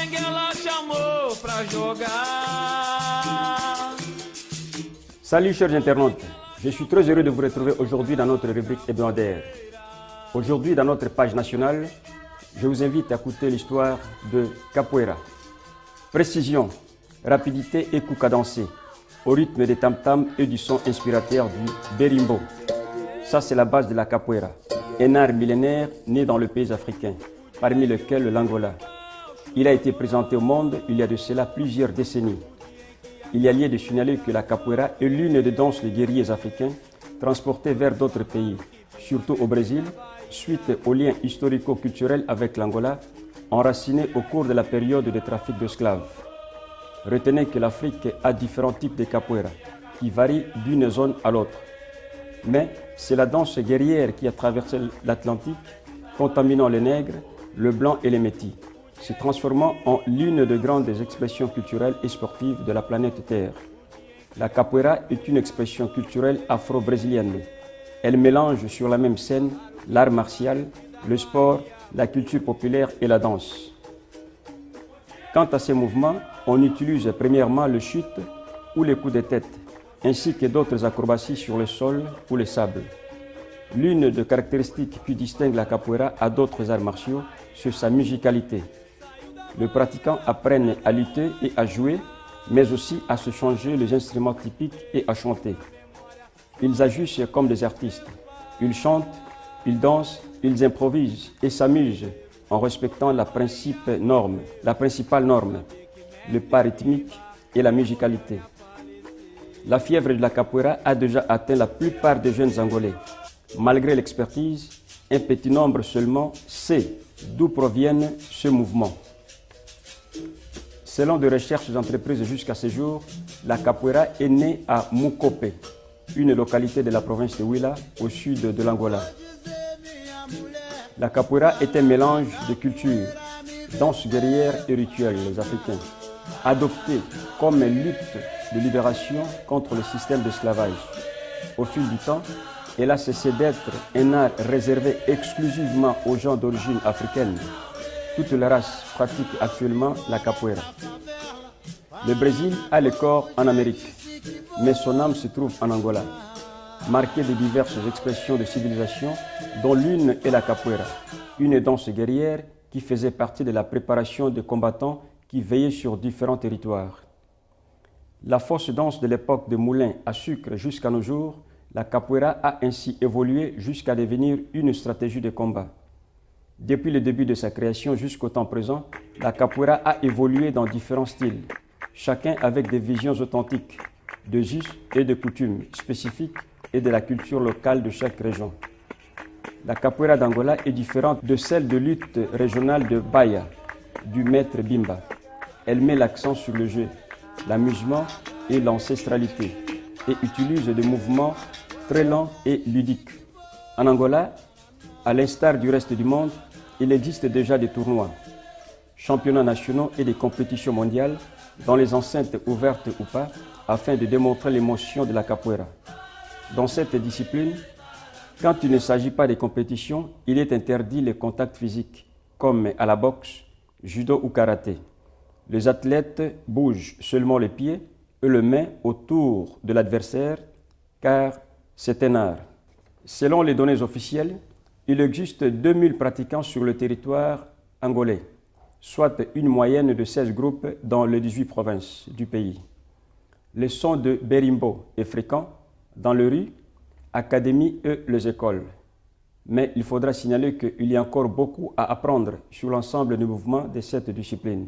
Flamengo ela chamou pra jogar. Salut chers internautes, je suis très heureux de vous retrouver aujourd'hui dans notre rubrique hebdomadaire. Aujourd'hui dans notre page nationale, je vous invite à écouter l'histoire de Capoeira. Précision, rapidité et coup cadencé, au rythme des tam-tams et du son inspirateur du berimbo. Ça c'est la base de la Capoeira, un art millénaire né dans le pays africain, parmi lesquels l'Angola. Il a été présenté au monde il y a de cela plusieurs décennies. Il y a lieu de signaler que la Capoeira est l'une des danses des guerriers africains transportés vers d'autres pays, surtout au Brésil, suite aux liens historico-culturels avec l'Angola, enracinés au cours de la période de trafic d'esclaves. Retenez que l'Afrique a différents types de Capoeira, qui varient d'une zone à l'autre. Mais c'est la danse guerrière qui a traversé l'Atlantique, contaminant les nègres, le blanc et les métis, se transformant en l'une des grandes expressions culturelles et sportives de la planète Terre. La Capoeira est une expression culturelle afro-brésilienne. Elle mélange sur la même scène l'art martial, le sport, la culture populaire et la danse. Quant à ces mouvements, on utilise premièrement le chute ou les coups de tête, ainsi que d'autres acrobaties sur le sol ou le sable. L'une des caractéristiques qui distingue la Capoeira à d'autres arts martiaux, c'est sa musicalité. Les pratiquants apprennent à lutter et à jouer, mais aussi à se changer les instruments typiques et à chanter. Ils agissent comme des artistes. Ils chantent, ils dansent, ils improvisent et s'amusent en respectant la principale norme, le pas rythmique et la musicalité. La fièvre de la Capoeira a déjà atteint la plupart des jeunes Angolais. Malgré l'expertise, un petit nombre seulement sait d'où proviennent ce mouvement. Selon des recherches entreprises jusqu'à ce jour, la Capoeira est née à Mucope, une localité de la province de Huila, au sud de l'Angola. La Capoeira est un mélange de cultures, danse guerrière et rituels africains, adopté comme une lutte de libération contre le système d'esclavage. Au fil du temps, elle a cessé d'être un art réservé exclusivement aux gens d'origine africaine. Toutes les races pratiquent actuellement la Capoeira. Le Brésil a le corps en Amérique, mais son âme se trouve en Angola, marquée de diverses expressions de civilisation, dont l'une est la Capoeira, une danse guerrière qui faisait partie de la préparation des combattants qui veillaient sur différents territoires. La fausse danse de l'époque des moulins à sucre jusqu'à nos jours, la Capoeira a ainsi évolué jusqu'à devenir une stratégie de combat. Depuis le début de sa création jusqu'au temps présent, la Capoeira a évolué dans différents styles, chacun avec des visions authentiques, de us et de coutumes spécifiques et de la culture locale de chaque région. La Capoeira d'Angola est différente de celle de lutte régionale de Bahia, du maître Bimba. Elle met l'accent sur le jeu, l'amusement et l'ancestralité et utilise des mouvements très lents et ludiques. En Angola, à l'instar du reste du monde, il existe déjà des tournois, championnats nationaux et des compétitions mondiales dans les enceintes ouvertes ou pas, afin de démontrer l'émotion de la Capoeira. Dans cette discipline, quand il ne s'agit pas de compétition, il est interdit les contacts physiques, comme à la boxe, judo ou karaté. Les athlètes bougent seulement les pieds et les mains autour de l'adversaire, car c'est un art. Selon les données officielles, il existe 2000 pratiquants sur le territoire angolais, soit une moyenne de 16 groupes dans les 18 provinces du pays. Le son de berimbo est fréquent dans les rues, académies et les écoles. Mais il faudra signaler qu'il y a encore beaucoup à apprendre sur l'ensemble des mouvements de cette discipline.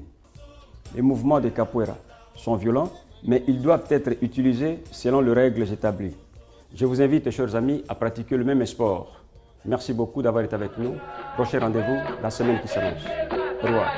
Les mouvements de Capoeira sont violents, mais ils doivent être utilisés selon les règles établies. Je vous invite, chers amis, à pratiquer le même sport. Merci beaucoup d'avoir été avec nous. Prochain rendez-vous la semaine qui s'annonce. Au revoir.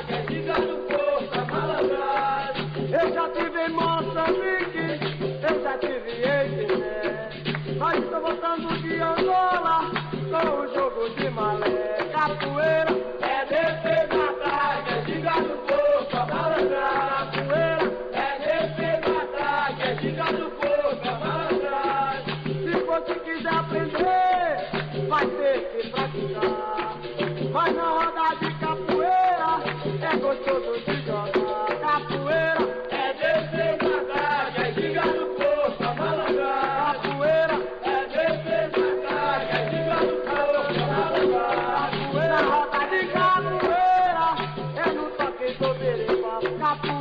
Mas estou voltando de Angola com o jogo de malé. Capoeira é defesa atrás, é giga do corpo, a malandrar. Capoeira é defesa atrás, é giga do corpo, a malandrar. Se você quiser aprender, vai ter que praticar. Mas na roda de capoeira é gostoso de jogar. capoeira.